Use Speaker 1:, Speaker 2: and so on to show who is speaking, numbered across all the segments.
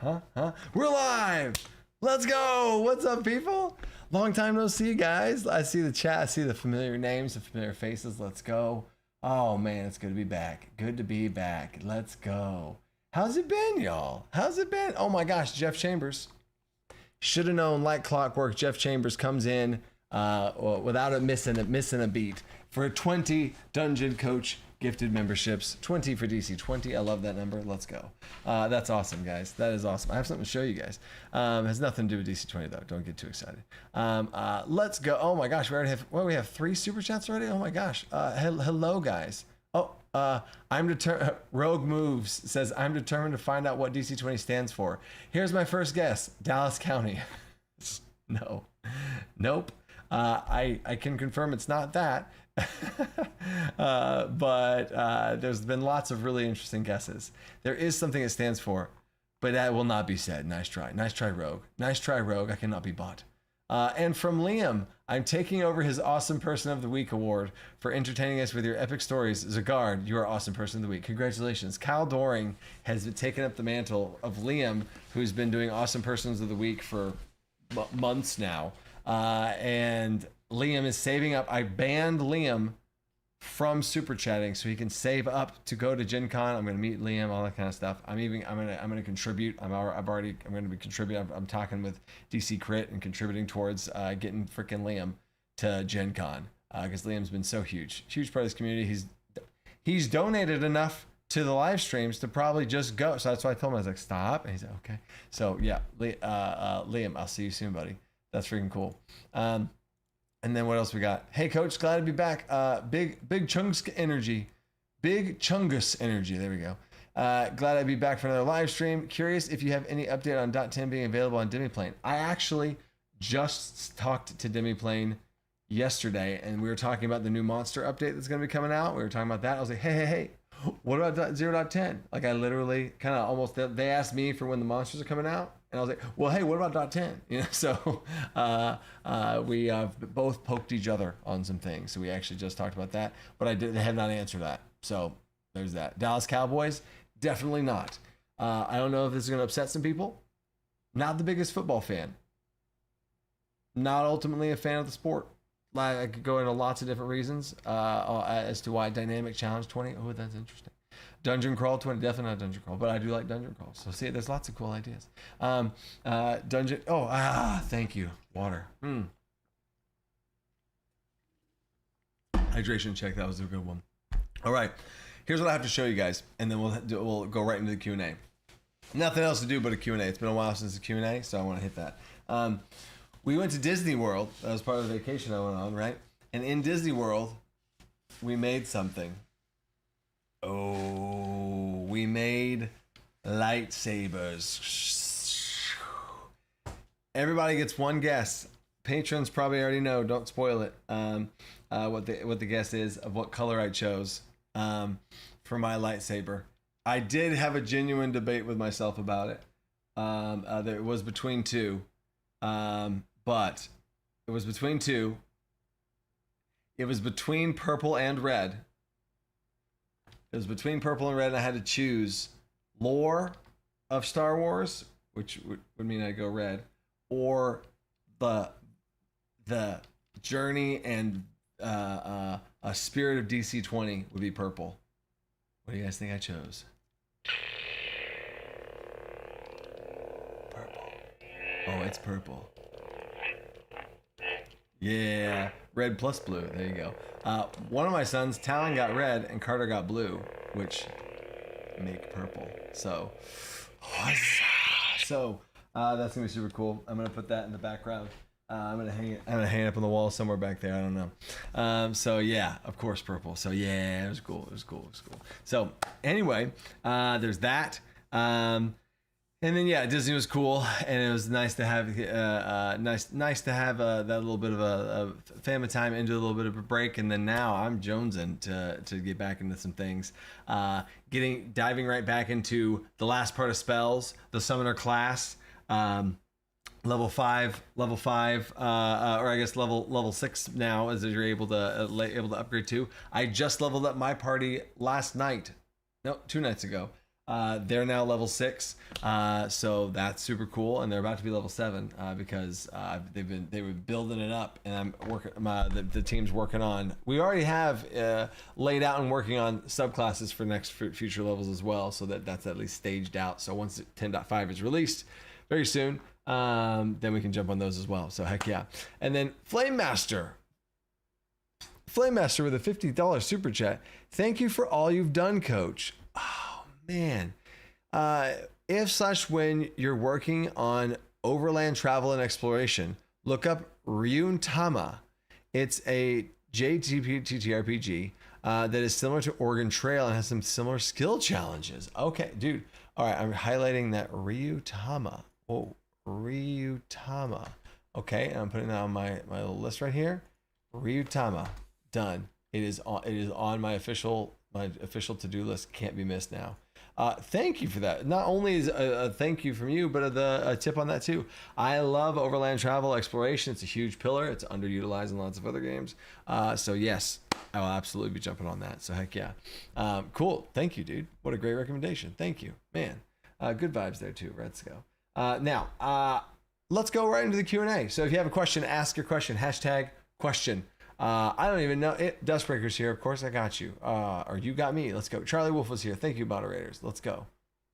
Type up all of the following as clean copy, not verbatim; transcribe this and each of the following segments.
Speaker 1: We're live. Let's go. What's up, people? Long time no see, guys. I see the chat. I see the familiar names, the familiar faces. Let's go. Oh, man, it's good to be back. Good to be back. Let's go. How's it been, y'all? How's it been? Oh, my gosh, Jeff Chambers. Should have known like clockwork. Jeff Chambers comes in without missing a beat for 20 Dungeon Coach gifted memberships. 20 for DC20. I love that number. Let's go. That's awesome, guys. That is awesome. I have something to show you guys. Has nothing to do with DC20 though. Don't get too excited. Let's go. Oh my gosh, we already have. Well, we have 3 super chats already. Oh my gosh. Hello, guys. Oh, I'm determined. Rogue Moves says I'm determined to find out what DC20 stands for. Here's my first guess. Dallas County. No. Nope. I can confirm it's not that. But there's been lots of really interesting guesses. There is something it stands for, but that will not be said. Nice try. Nice try, Rogue. Nice try, Rogue. I cannot be bought. And from Liam, I'm taking over his Awesome Person of the Week award for entertaining us with your epic stories. Zagard, you are Awesome Person of the Week. Congratulations. Kyle Doring has taken up the mantle of Liam, who's been doing Awesome Persons of the Week for months now. And Liam is saving up. I banned Liam from super chatting so he can save up to go to Gen Con. I'm going to meet Liam, all that kind of stuff. I'm going to contribute. I'm going to be contributing. I'm talking with DC Crit and contributing towards getting freaking Liam to Gen Con because Liam's been so huge part of this community. He's donated enough to the live streams to probably just go. So that's why I told him, I was like, stop. And he's like, okay. So yeah, Liam, I'll see you soon, buddy. That's freaking cool. And then what else we got? Hey, Coach, glad to be back. Big Chungus energy. Big Chungus energy. There we go. Glad to be back for another live stream. Curious if you have any update on .10 being available on Demiplane. I actually just talked to Demiplane yesterday, and we were talking about the new monster update that's going to be coming out. We were talking about that. I was like, hey, what about 0.10? Like, I literally kind of almost, they asked me for when the monsters are coming out. And I was like, well, hey, what about .10? You know, so we both poked each other on some things. So we actually just talked about that, but they have not answered that. So there's that. Dallas Cowboys, definitely not. I don't know if this is going to upset some people. Not the biggest football fan. Not ultimately a fan of the sport. I could go into lots of different reasons as to why Dynamic Challenge 20. Oh, that's interesting. Dungeon Crawl 20, definitely not Dungeon Crawl, but I do like Dungeon Crawl. So see, there's lots of cool ideas. Dungeon, thank you. Water. Hydration check, that was a good one. All right, here's what I have to show you guys, and then we'll go right into the Q&A. Nothing else to do but a Q&A. It's been a while since the Q&A, so I want to hit that. We went to Disney World. That was part of the vacation I went on, right? And in Disney World, we made something. Oh, we made lightsabers. Everybody gets one guess. Patrons probably already know. Don't spoil it. What the guess is of what color I chose for my lightsaber. I did have a genuine debate with myself about it. There was between two, but it was between two. It was between purple and red. It was between purple and red, and I had to choose lore of Star Wars, which would mean I'd go red, or the journey and a spirit of DC20 would be purple. What do you guys think I chose? Purple. Oh, it's purple. Yeah, red plus blue. There you go. One of my sons, Talon, got red and Carter got blue, which make purple. So that's gonna be super cool. I'm gonna put that in the background. I'm gonna hang it up on the wall somewhere back there. I don't know. So yeah, of course purple. So yeah, it was cool. So anyway, there's that. And then yeah, Disney was cool, and it was nice to have nice to have that little bit of a family time, into a little bit of a break, and then now I'm jonesing to get back into some things, diving right back into the last part of spells, the summoner class, level 5, or I guess level 6 now, as you're able to upgrade to. I just leveled up my party last night, no, 2 nights ago. They're now level 6, so that's super cool, and they're about to be level 7 because they were building it up, and I'm working. The team's working on. We already have laid out and working on subclasses for next future levels as well, so that's at least staged out. So once 10.5 is released very soon, then we can jump on those as well. So heck yeah! And then Flame Master with a $50 super chat. Thank you for all you've done, Coach. Man, if/when you're working on overland travel and exploration, look up Ryun Tama. It's a JTRPG that is similar to Oregon Trail and has some similar skill challenges. Okay, dude. All right, I'm highlighting that Ryun Tama. Oh, Ryun Tama. Okay, and I'm putting that on my little list right here. Ryun Tama, done. It is on my official to-do list. Can't be missed now. Thank you for that. Not only is a thank you from you, but a tip on that too. I love overland travel exploration. It's a huge pillar. It's underutilized in lots of other games. So yes, I will absolutely be jumping on that. So heck yeah. Cool. Thank you, dude. What a great recommendation. Thank you, man. Good vibes there too. Let's go. Now, let's go right into the Q&A. So if you have a question, ask your question. Hashtag question. I don't even know it. Dustbreaker's here. Of course I got you. Or you got me. Let's go. Charlie Wolf was here. Thank you, moderators. Let's go.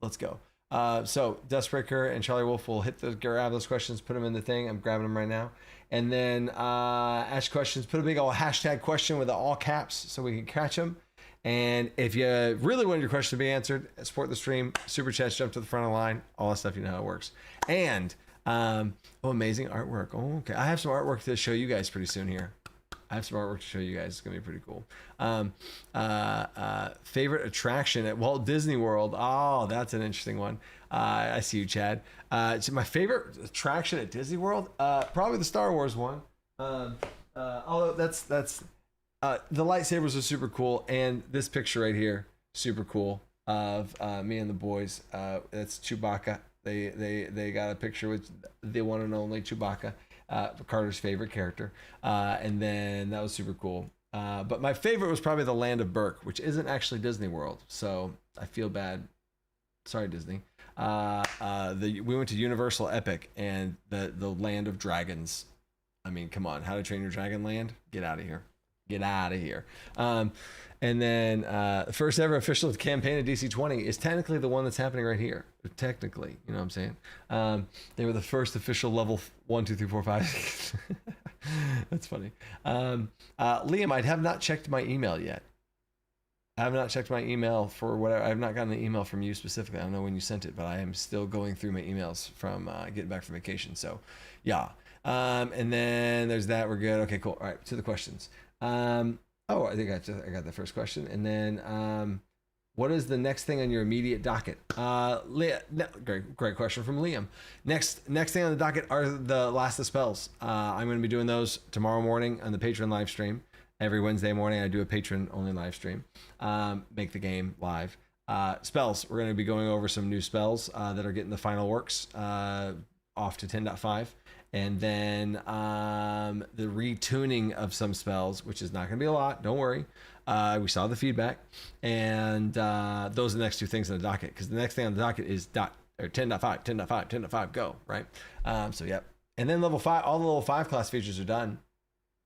Speaker 1: So Dustbreaker and Charlie Wolf will grab those questions, put them in the thing. I'm grabbing them right now. And then ask questions, put a big old hashtag question with all caps so we can catch them. And if you really want your question to be answered, support the stream, super chats, jump to the front of the line, all that stuff, you know how it works. And, amazing artwork. Oh, okay. I have some artwork to show you guys pretty soon here. I have some artwork to show you guys. It's gonna be pretty cool. Favorite attraction at Walt Disney World. Oh, that's an interesting one. I see you, Chad. So my favorite attraction at Disney World, probably the Star Wars one. Although that's the lightsabers are super cool, and this picture right here, super cool of me and the boys. That's Chewbacca. They got a picture with the one and only Chewbacca. Carter's favorite character, and then that was super cool. But my favorite was probably the Land of Berk, which isn't actually Disney World, so I feel bad. Sorry, Disney. We went to Universal Epic and the Land of Dragons. I mean, come on, How to Train Your Dragon Land? Get out of here. Get out of here. And then the first ever official campaign of DC20 is technically the one that's happening right here. Technically, you know what I'm saying? They were the first official level 1, 2, 3, 4, 5. That's funny. Liam, I have not checked my email yet. I have not checked my email for whatever. I have not gotten an email from you specifically. I don't know when you sent it, but I am still going through my emails from getting back from vacation. So, yeah. And then there's that. We're good. Okay, cool. All right, to the questions. I think I got the first question. And then, what is the next thing on your immediate docket? Great question from Liam. Next thing on the docket are the Last of the Spells. I'm going to be doing those tomorrow morning on the Patreon live stream. Every Wednesday morning, I do a patron only live stream. Make the game live. Spells. We're going to be going over some new spells that are getting the final works off to 10.5. And then the retuning of some spells, which is not going to be a lot. Don't worry. We saw the feedback. And those are the next two things on the docket. Because the next thing on the docket is 10.5, go, right? So, yep. And then level 5, all the level 5 class features are done.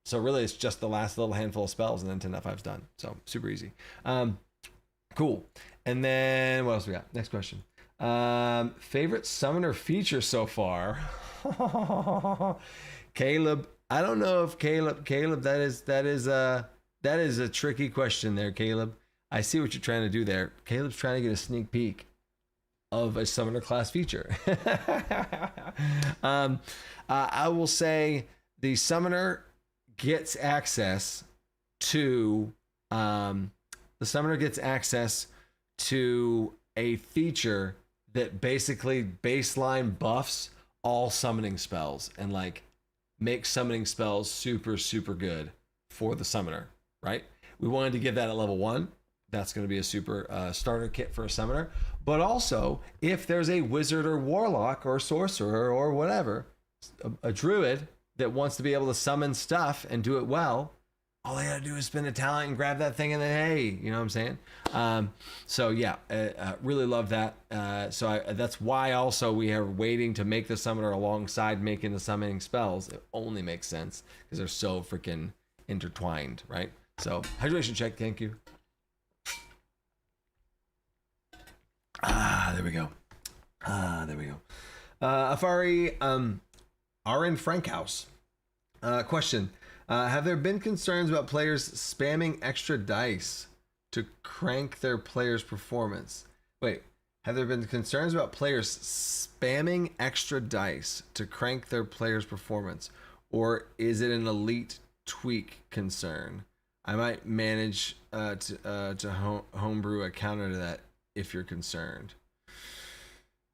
Speaker 1: So really, it's just the last little handful of spells, and then 10.5 is done. So, super easy. Cool. And then, what else we got? Next question. Favorite summoner feature so far? Caleb, I don't know if Caleb, that is a tricky question there, Caleb. I see what you're trying to do there. Caleb's trying to get a sneak peek of a summoner class feature. I will say the summoner gets access to a feature that basically baseline buffs all summoning spells and like makes summoning spells super good for the summoner, right? We wanted to give that at level 1. That's going to be a super starter kit for a summoner. But also, if there's a wizard or warlock or sorcerer or whatever, a druid that wants to be able to summon stuff and do it well, all they gotta do is spend a talent and grab that thing, and then hey, you know what I'm saying? So yeah, really love that. That's why also we are waiting to make the summoner alongside making the summoning spells. It only makes sense because they're so freaking intertwined, right? So hydration check, thank you. There we go. There we go. Afari, Aaron Frankhouse. Question. Have there been concerns about players spamming extra dice to crank their players' performance? Wait, have there been concerns about players spamming extra dice to crank their players' performance? Or is it an elite tweak concern? I might manage to homebrew a counter to that if you're concerned.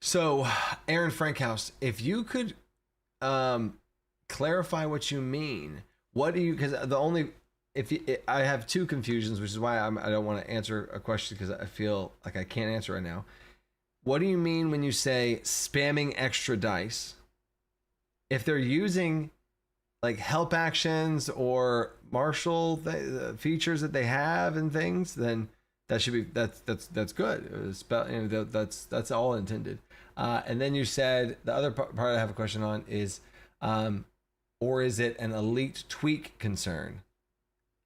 Speaker 1: So, Aaron Frankhouse, if you could clarify what you mean. What do you? Because I have two confusions, which is why I don't want to answer a question because I feel like I can't answer right now. What do you mean when you say spamming extra dice? If they're using like help actions or martial features that they have and things, then that should be that's good. That's all intended. And then you said the other part I have a question on is, or is it an elite tweak concern?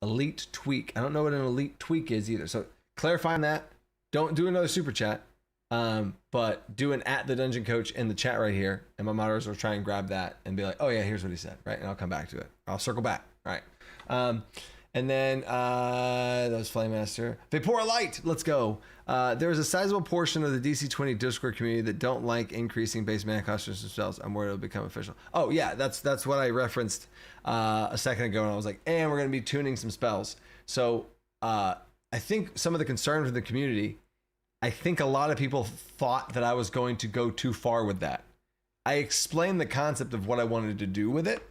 Speaker 1: Elite tweak. I don't know what an elite tweak is either. So clarifying that. Don't do another super chat. But do an @ the dungeon coach in the chat right here, and my moderators will try and grab that and be like, oh yeah, here's what he said, right? And I'll come back to it. I'll circle back, right? And then that was Flame Master. Vapora Light, let's go. There is a sizable portion of the DC20 Discord community that don't like increasing base mana costs themselves. I'm worried it'll become official. Oh yeah, that's what I referenced a second ago, and I was like, and we're gonna be tuning some spells. So I think some of the concern from the community, I think a lot of people thought that I was going to go too far with that. I explained the concept of what I wanted to do with it,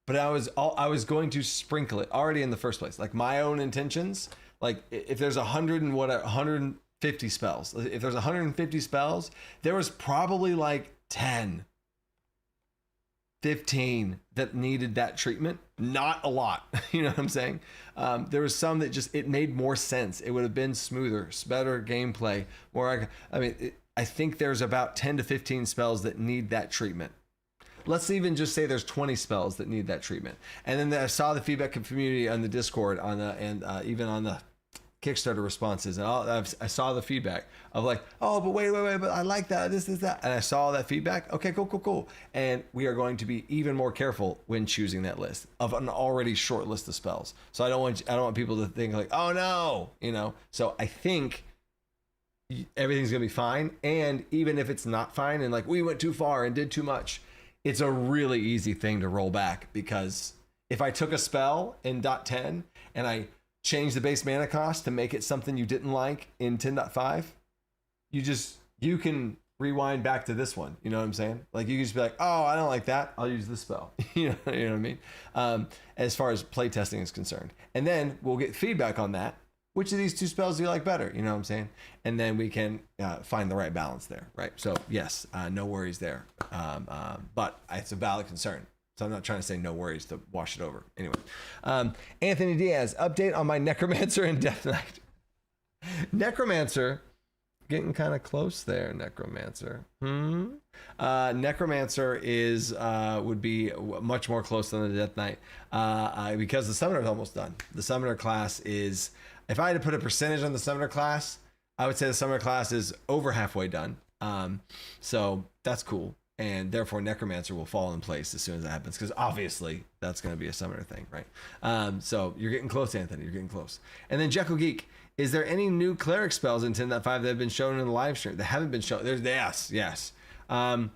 Speaker 1: but I was going to sprinkle it already in the first place. Like my own intentions, like if there's 150 spells, if there's 150 spells, there was probably like 10, 15 that needed that treatment. Not a lot, you know what I'm saying? There was some that just, it made more sense. It would have been smoother, better gameplay. I think there's about 10 to 15 spells that need that treatment. Let's even just say there's 20 spells that need that treatment. And then I saw the feedback from community on the Discord even on the Kickstarter responses, and I saw the feedback of like, oh, but wait, but I like that, this, that, and I saw that feedback. Okay, cool. And we are going to be even more careful when choosing that list of an already short list of spells. So I don't want people to think like, oh no, you know. So I think everything's gonna be fine, and even if it's not fine, and like we went too far and did too much, it's a really easy thing to roll back, because if I took a spell in .10 and I change the base mana cost to make it something you didn't like in 10.5, you can rewind back to this one. You know what I'm saying? Like you can just be like, oh, I don't like that, I'll use this spell. you know what I mean? As far as play testing is concerned. And then we'll get feedback on that. Which of these two spells do you like better? You know what I'm saying? And then we can find the right balance there, right? So yes, no worries there. But it's a valid concern. So I'm not trying to say no worries to wash it over. Anyway, Anthony Diaz, update on my Necromancer and Death Knight. Necromancer, getting kind of close there. Necromancer. Necromancer would be much more close than the Death Knight because the Summoner is almost done. The Summoner class is, if I had to put a percentage on the Summoner class, I would say the Summoner class is over halfway done. So that's cool. And therefore Necromancer will fall in place as soon as that happens, because obviously that's going to be a Summoner thing, right? So you're getting close, Anthony. You're getting close. And then Jekyll Geek, is there any new cleric spells in 10.5 that have been shown in the live stream that haven't been shown? Yes. In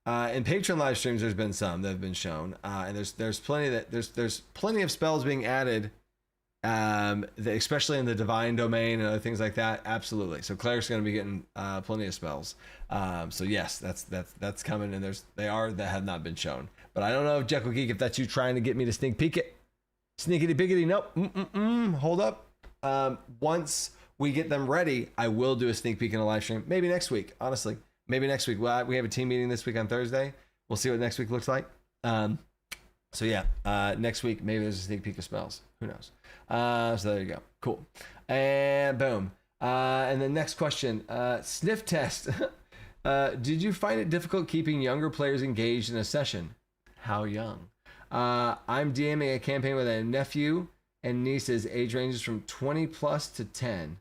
Speaker 1: Patreon live streams, there's been some that have been shown, and there's plenty of spells being added, especially in the divine domain and other things like that. Absolutely. So cleric's going to be getting plenty of spells. So yes, that's coming, and they are that have not been shown. But I don't know if Jekyll Geek, if that's you trying to get me to sneak peek it. Sneakity peekity, nope. Hold up. Once we get them ready, I will do a sneak peek in a live stream. Maybe next week, honestly. Maybe next week. Well, we have a team meeting this week on Thursday. We'll see what next week looks like. So yeah, next week maybe there's a sneak peek of spells. Who knows? So there you go. Cool. And boom. And the next question, sniff test. Did you find it difficult keeping younger players engaged in a session? How young? I'm DMing a campaign with a nephew and nieces. Age ranges from 20 plus to 10.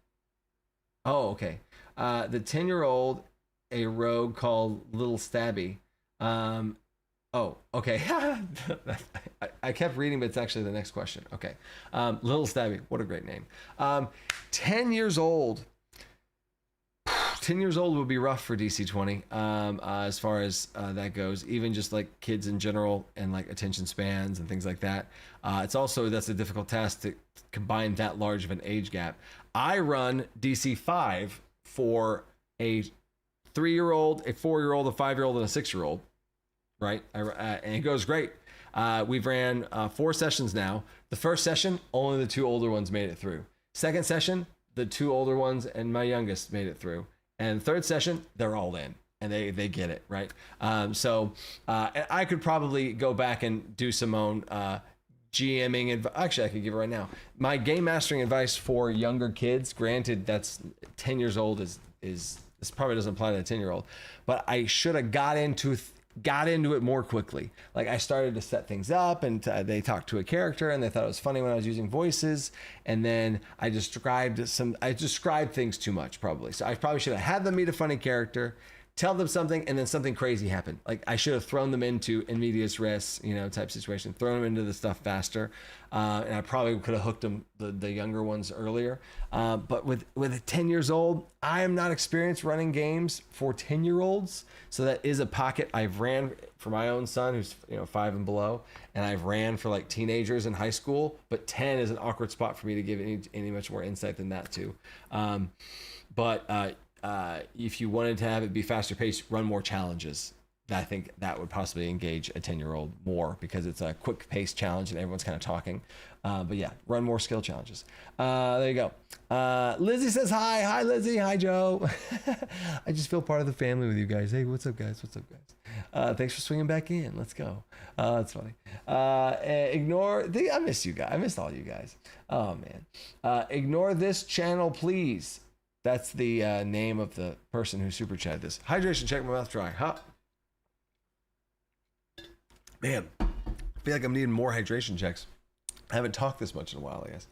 Speaker 1: Oh, okay. The 10-year-old, a rogue called Little Stabby. Oh, okay. I kept reading, but it's actually the next question. Okay. Little Stabby, what a great name. 10 years old. 10 years old would be rough for DC20 as far as that goes, even just like kids in general and like attention spans and things like that. It's also, that's a difficult task to combine that large of an age gap. I run DC5 for a 3-year-old, a 4-year-old, a 5-year-old, and a 6-year-old, right? And it goes great. We've ran 4 sessions now. The first session, only the 2 older ones made it through. Second session, the 2 older ones and my youngest made it through. And third session, they're all in and they get it, right? So I could probably go back and do some own GMing. Actually, I could give it right now. My game mastering advice for younger kids, granted that's 10 years old is this probably doesn't apply to a 10-year-old, but I should have got into it more quickly. Like I started to set things up and they talked to a character and they thought it was funny when I was using voices. And then I described things too much probably. So I probably should have had them meet a funny character, tell them something, and then something crazy happened. Like I should have thrown them into in medias res, type situation, thrown them into the stuff faster. And I probably could have hooked them, the younger ones earlier. But with 10 years old, I am not experienced running games for 10-year-olds. So that is a pocket I've ran for my own son, who's 5 and below, and I've ran for like teenagers in high school. But 10 is an awkward spot for me to give any much more insight than that too. But if you wanted to have it be faster paced, run more challenges. I think that would possibly engage a 10-year-old more because it's a quick paced challenge and everyone's kind of talking. But yeah, run more skill challenges. There you go. Lizzie says hi. Hi, Lizzie. Hi, Joe. I just feel part of the family with you guys. Hey, what's up, guys? What's up, guys? Thanks for swinging back in. Let's go. That's funny. I miss you guys. I missed all you guys. Oh, man. Ignore this channel, please. That's the name of the person who super chatted this. Hydration check, my mouth dry. Huh? Man, I feel like I'm needing more hydration checks. I haven't talked this much in a while, I guess.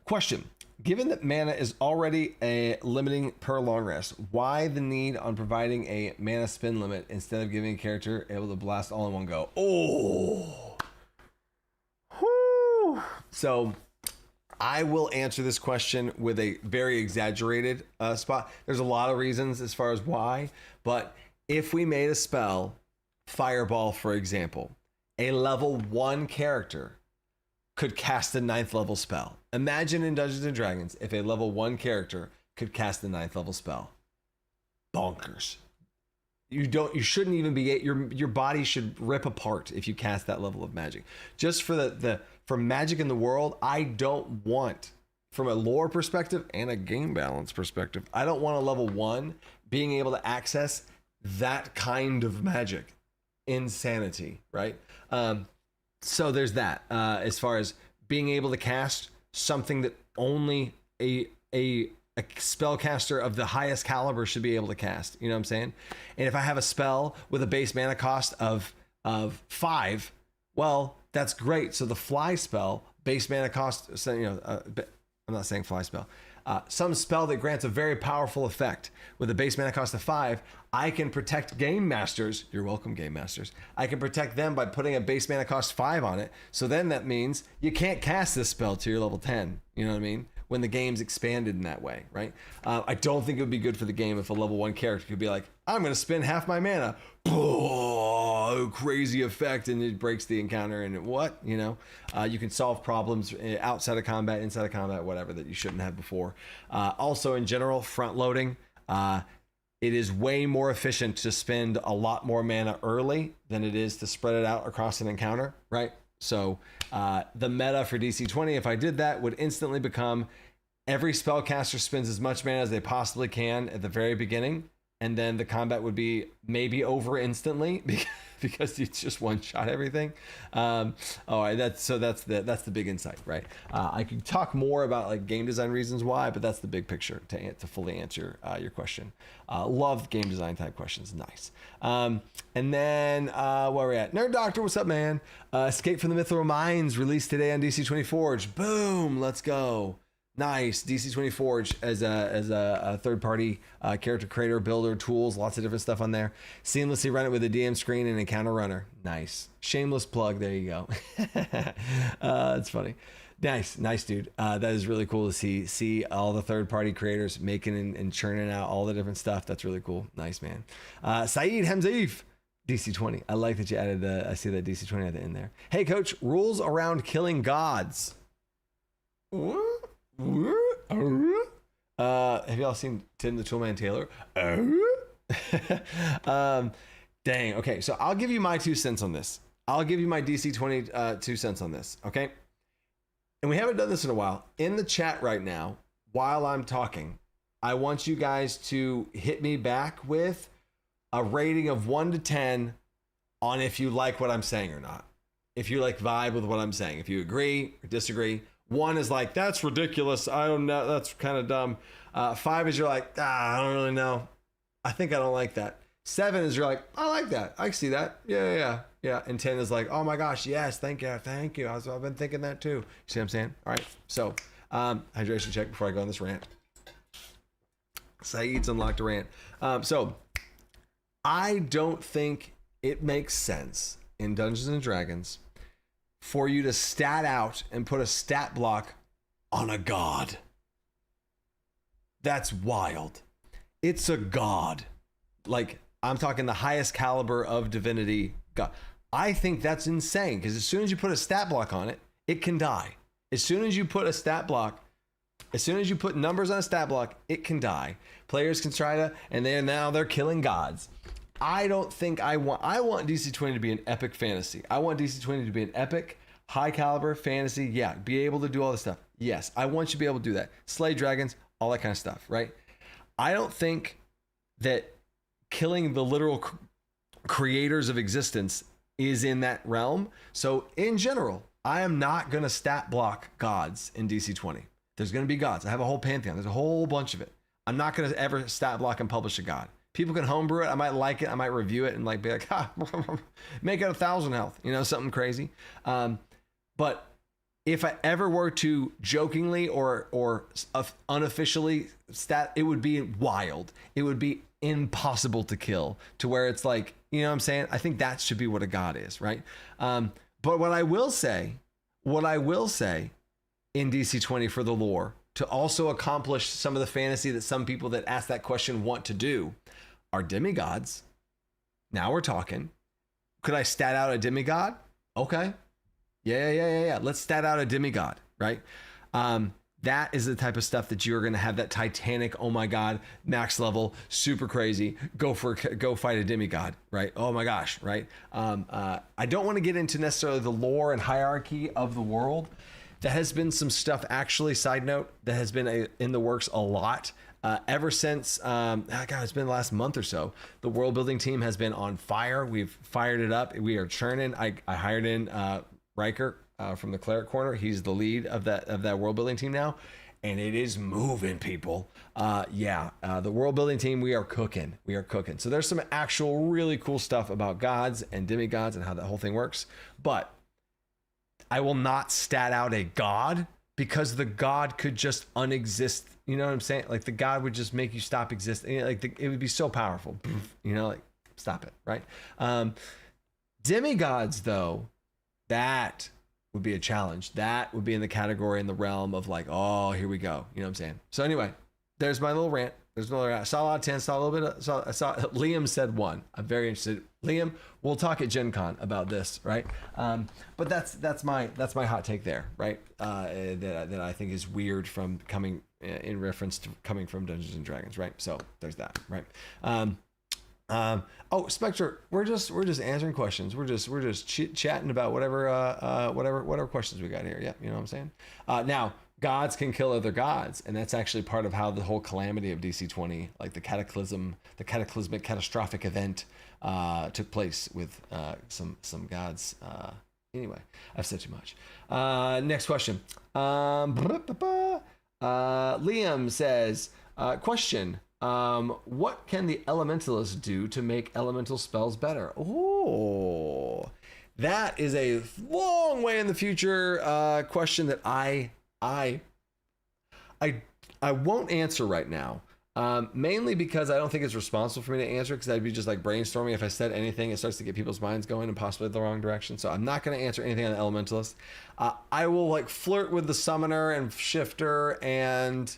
Speaker 1: Question. Given that mana is already a limiting per long rest, why the need on providing a mana spin limit instead of giving a character able to blast all in one go? Oh. Whew. So I will answer this question with a very exaggerated spot. There's a lot of reasons as far as why, but if we made a spell, Fireball, for example, a level 1 character could cast a 9th level spell. Imagine in Dungeons and Dragons if a level 1 character could cast a 9th level spell. Bonkers. You shouldn't even be, your body should rip apart if you cast that level of magic. Just for for magic in the world, I don't want, from a lore perspective and a game balance perspective, I don't want a level 1 being able to access that kind of magic. Insanity, right? So there's that. As far as being able to cast something that only a spellcaster of the highest caliber should be able to cast. You know what I'm saying? And if I have a spell with a base mana cost of 5, well, that's great. So the fly spell, base mana cost, I'm not saying fly spell. Some spell that grants a very powerful effect with a base mana cost of 5, I can protect game masters. You're welcome, game masters. I can protect them by putting a base mana cost 5 on it. So then that means you can't cast this spell till you're level 10. You know what I mean? When the game's expanded in that way, right? I don't think it would be good for the game if a level 1 character could be like, I'm going to spend half my mana. Crazy effect, and it breaks the encounter, and what? You can solve problems outside of combat, inside of combat, whatever, that you shouldn't have before. Also, in general, front loading. It is way more efficient to spend a lot more mana early than it is to spread it out across an encounter, right? So the meta for DC20, if I did that, would instantly become every spellcaster spends as much mana as they possibly can at the very beginning, and then the combat would be maybe over instantly because it's just one shot everything. All right, that's the big insight, right? I could talk more about like game design reasons why, but that's the big picture to fully answer your question. Love game design type questions, nice. And then where we're at, Nerd Doctor, what's up, man? Escape from the Mythical Mines released today on DC20 Forge. Boom, let's go. Nice. DC20 Forge as a third-party character creator, builder, tools, lots of different stuff on there. Seamlessly run it with a DM screen and encounter runner. Nice. Shameless plug. There you go. It's funny. Nice, dude. That is really cool to see all the third-party creators making and churning out all the different stuff. That's really cool. Nice, man. Saeed Hamzaif, DC20. I like that you added I see that DC20 at the end there. Hey, coach, rules around killing gods. What? Have y'all seen Tim the Toolman Taylor? Dang. Okay, so I'll give you my 2 cents on this. I'll give you my DC20 2 cents on this. Okay, and we haven't done this in a while. In the chat right now, while I'm talking, I want you guys to hit me back with a rating of 1 to 10 on if you like what I'm saying or not. If you like vibe with what I'm saying, if you agree or disagree. 1 is like, that's ridiculous. I don't know. That's kind of dumb. 5 is you're like, I don't really know. I think I don't like that. 7 is you're like, I like that. I see that. Yeah. And 10 is like, oh my gosh, yes, thank you. I've been thinking that too. You see what I'm saying? All right. So hydration check before I go on this rant. Saeed's unlocked a rant. So I don't think it makes sense in Dungeons and Dragons for you to stat out and put a stat block on a god. That's wild. It's a god. Like, I'm talking the highest caliber of divinity god. I think that's insane, because as soon as you put a stat block on it, it can die. As soon as you put a stat block, as soon as you put numbers on a stat block, it can die. Players can try to, and they're killing gods. I don't think I want DC20 to be an epic fantasy. I want DC20 to be an epic, high caliber fantasy. Yeah, be able to do all this stuff. Yes, I want you to be able to do that. Slay dragons, all that kind of stuff, right? I don't think that killing the literal creators of existence is in that realm. So in general, I am not going to stat block gods in DC20. There's going to be gods. I have a whole pantheon. There's a whole bunch of it. I'm not going to ever stat block and publish a god. People can homebrew it. I might like it. I might review it and like be like, make it 1,000 health, something crazy. But if I ever were to jokingly or unofficially stat, it would be wild. It would be impossible to kill, to where it's like, you know what I'm saying? I think that should be what a god is, right? But what I will say in DC20 for the lore, to also accomplish some of the fantasy that some people that ask that question want to do, are demigods. Now we're talking. Could I stat out a demigod? Okay. Yeah. Let's stat out a demigod, right? That is the type of stuff that you're going to have that Titanic, oh my God, max level, super crazy, go fight a demigod, right? Oh my gosh, right? I don't want to get into necessarily the lore and hierarchy of the world. That has been some stuff, actually, side note, that has been in the works a lot. Ever since, it's been the last month or so, the world building team has been on fire. We've fired it up. We are churning. I hired in Riker from the Cleric Corner. He's the lead of that world building team now, and it is moving, people. The world building team, we are cooking. So there's some actual really cool stuff about gods and demigods and how that whole thing works. But I will not stat out a god, because the god could just unexist. You know what I'm saying? Like, the god would just make you stop existing. It would be so powerful. Stop it, right? Demigods, though, that would be a challenge. That would be in the category, in the realm of like, oh, here we go. You know what I'm saying? So anyway, there's my little rant. I saw a lot of 10, saw a little bit. I saw Liam said 1. I'm very interested. Liam, we'll talk at Gen Con about this, right? But that's my hot take there, right? That I think is weird from coming in reference to coming from Dungeons and Dragons, right? So there's that, right? Spectre, we're just answering questions. We're just chatting about whatever questions we got here. Yeah, you know what I'm saying? Now, gods can kill other gods, and that's actually part of how the whole calamity of DC20, like the cataclysmic catastrophic event, took place with some gods. Anyway, I've said too much. Next question. Liam says, question. What can the elementalist do to make elemental spells better? Oh, that is a long way in the future question that I won't answer right now. Mainly because I don't think it's responsible for me to answer, because I'd be just like brainstorming. If I said anything, it starts to get people's minds going and possibly the wrong direction. So I'm not going to answer anything on the elementalist. I will like flirt with the summoner and shifter, and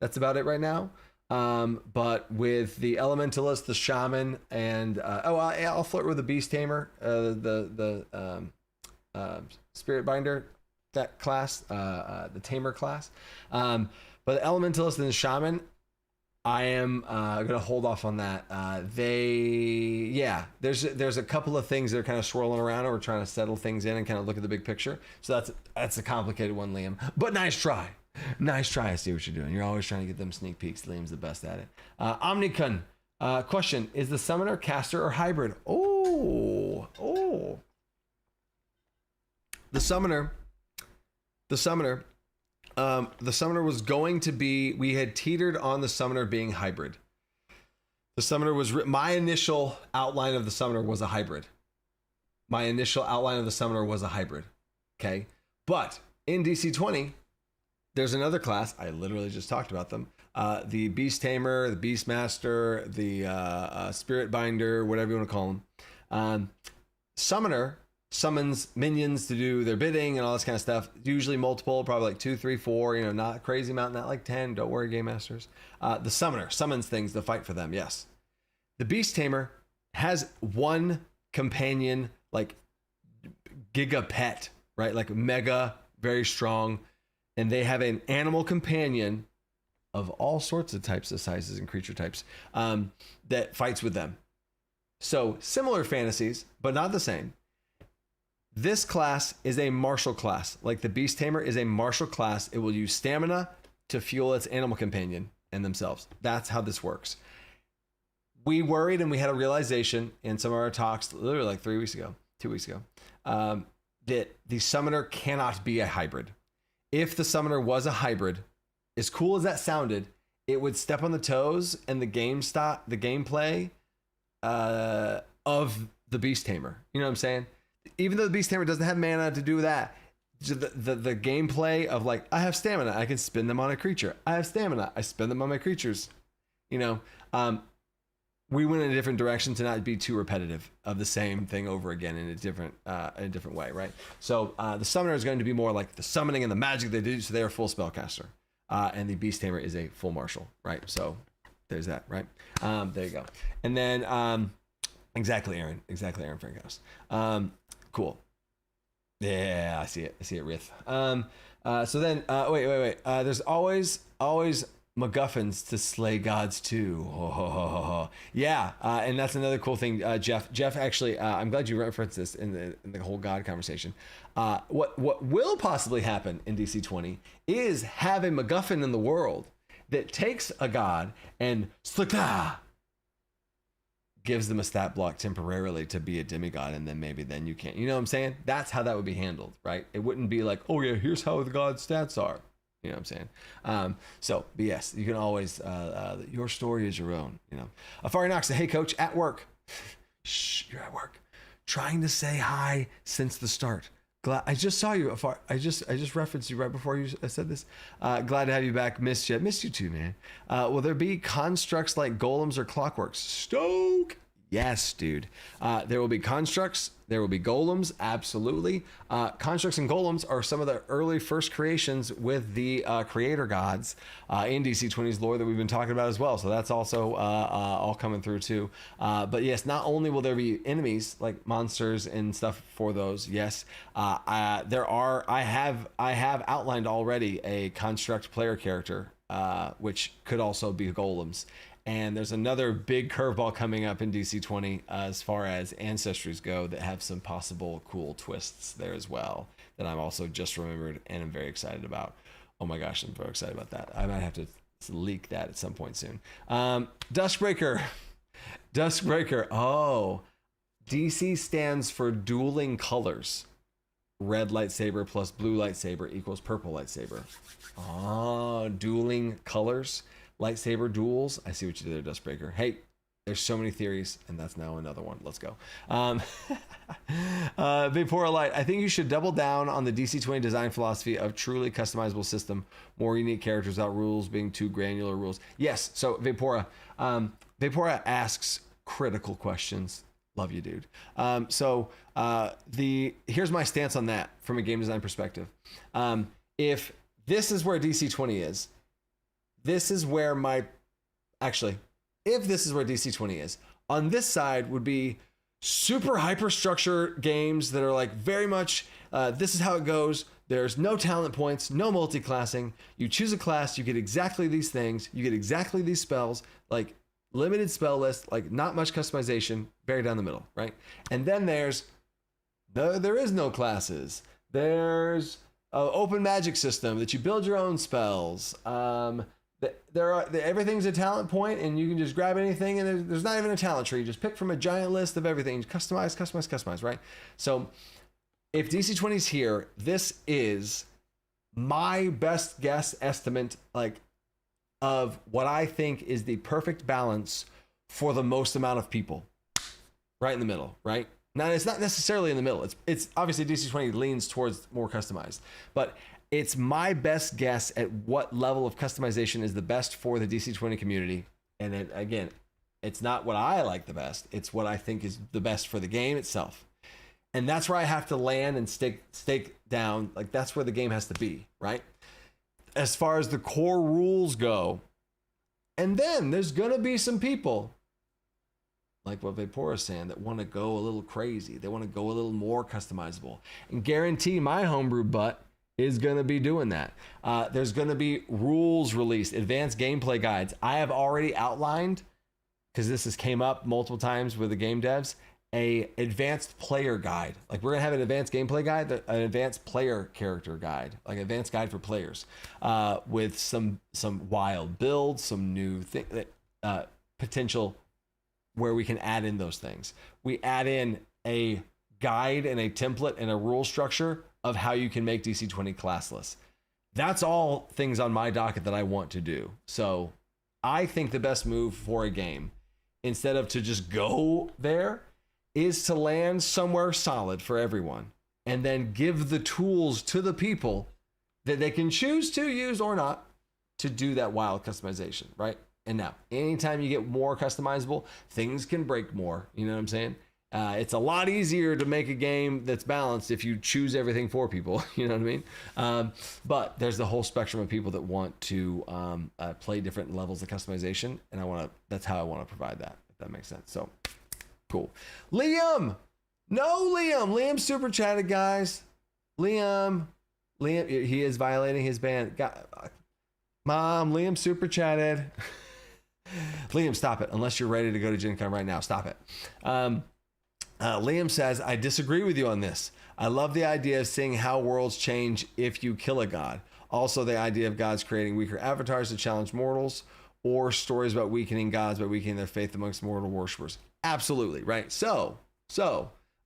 Speaker 1: that's about it right now. But with the elementalist, the shaman, and I'll flirt with the beast tamer, the spirit binder, that class, the tamer class. But the elementalist and the shaman, I am going to hold off on that. There's a couple of things that are kind of swirling around, and we're trying to settle things in and kind of look at the big picture. So that's a complicated one, Liam. But nice try. Nice try. I see what you're doing. You're always trying to get them sneak peeks. Liam's the best at it. Omnicon, question: is the summoner caster or hybrid? Oh. The summoner was going to be, we had teetered on the summoner being hybrid. The summoner was, my initial outline of the summoner was a hybrid. Okay. But in DC20, there's another class. I literally just talked about them. The Beast Tamer, the Beast Master, the Spirit Binder, whatever you want to call them. Summoner summons minions to do their bidding and all this kind of stuff. Usually multiple, probably like 2, 3, 4, not a crazy amount, not like 10. Don't worry, Game Masters. The summoner summons things to fight for them. Yes. The Beast Tamer has one companion, like giga pet, right? Like mega, very strong. And they have an animal companion of all sorts of types of sizes and creature types that fights with them. So similar fantasies, but not the same. This class is a martial class. Like the Beast Tamer is a martial class. It will use stamina to fuel its animal companion and themselves. That's how this works. We worried and we had a realization in some of our talks, literally like 2 weeks ago, that the summoner cannot be a hybrid. If the summoner was a hybrid, as cool as that sounded, it would step on the toes and the gameplay of the Beast Tamer. You know what I'm saying? Even though the Beast Tamer doesn't have mana to do that, the gameplay of like, I have stamina, I can spin them on a creature. I have stamina, I spin them on my creatures. We went in a different direction to not be too repetitive of the same thing over again in a different way, right? So the summoner is going to be more like the summoning and the magic they do, so they're a full spellcaster. And the Beast Tamer is a full martial, right? So there's that, right? There you go. And then exactly, Aaron Frankhouse. Cool. Yeah, I see it, Rith. So then, wait. There's always MacGuffins to slay gods too. Yeah, and that's another cool thing, Jeff. Jeff, actually, I'm glad you referenced this in the whole god conversation. What will possibly happen in DC20 is have a MacGuffin in the world that takes a god and gives them a stat block temporarily to be a demigod, and then you can't. You know what I'm saying? That's how that would be handled, right? It wouldn't be like, oh yeah, here's how the god's stats are. You know what I'm saying? But yes, you can always, your story is your own, Afari Knox, hey coach, at work. Shh, you're at work. Trying to say hi since the start. Glad I just saw you, Afar. I just referenced you right before you said this. Glad to have you back. Missed you too, man. Will there be constructs like golems or clockworks? Stoke. Yes, dude. There will be constructs. There will be golems. Absolutely. Constructs and golems are some of the early first creations with the creator gods in DC20's lore that we've been talking about as well. So that's also all coming through too. But yes, not only will there be enemies like monsters and stuff for those. Yes, there are. I have outlined already a construct player character, which could also be golems. And there's another big curveball coming up in DC20 as far as ancestries go that have some possible cool twists there as well that I'm also just remembered and I'm very excited about. Oh my gosh, I'm very excited about that. I might have to leak that at some point soon. Duskbreaker. Oh, DC stands for dueling colors. Red lightsaber plus blue lightsaber equals purple lightsaber. Oh, dueling colors. Lightsaber duels. I see what you did there, Duskbreaker. Hey, there's so many theories, and that's now another one. Let's go. Vapora Light. I think you should double down on the DC20 design philosophy of truly customizable system, more unique characters without rules being too granular rules. Yes. So Vapora asks critical questions. Love you, dude. Here's my stance on that from a game design perspective. If this is where DC20 is, this is where if this is where DC20 is, on this side would be super hyperstructure games that are like very much, this is how it goes. There's no talent points, no multi-classing. You choose a class, you get exactly these things, you get exactly these spells, like limited spell list, like not much customization, very down the middle, right? And then there is no classes. There's an open magic system that you build your own spells. Everything's a talent point, and you can just grab anything, and there's not even a talent tree. You just pick from a giant list of everything. Customize, right? So if DC20's here, this is my best guess estimate, like, of what I think is the perfect balance for the most amount of people. Right in the middle, right? Now, it's not necessarily in the middle. It's obviously DC20 leans towards more customized, but it's my best guess at what level of customization is the best for the DC20 community. And then again, it's not what I like the best. It's what I think is the best for the game itself. And that's where I have to land and stake down. Like, that's where the game has to be, right? As far as the core rules go. And then there's going to be some people, like what Vapora is saying, that want to go a little crazy. They want to go a little more customizable. And guarantee my homebrew butt is going to be doing that. There's going to be rules released, advanced gameplay guides. I have already outlined, because this has came up multiple times with the game devs, a advanced player guide. Like, we're going to have an advanced gameplay guide, an advanced player character guide, like advanced guide for players, with some wild builds, some new potential where we can add in those things. We add in a guide and a template and a rule structure of how you can make DC20 classless. That's all things on my docket that I want to do. So I think the best move for a game, instead of to just go there, is to land somewhere solid for everyone and then give the tools to the people that they can choose to use or not to do that wild customization, right? And now, anytime you get more customizable, things can break more. You know what I'm saying? It's a lot easier to make a game that's balanced if you choose everything for people. You know what I mean? But there's the whole spectrum of people that want to play different levels of customization, and that's how I want to provide that, if that makes sense. So, cool. Liam! No, Liam! Liam super chatted, guys. Liam, he is violating his ban. Mom, Liam super chatted. Liam, stop it. Unless you're ready to go to Gen Con right now, stop it. Liam says, I disagree with you on this. I love the idea of seeing how worlds change if you kill a god. Also, the idea of gods creating weaker avatars to challenge mortals, or stories about weakening gods by weakening their faith amongst mortal worshippers. Absolutely, right? So,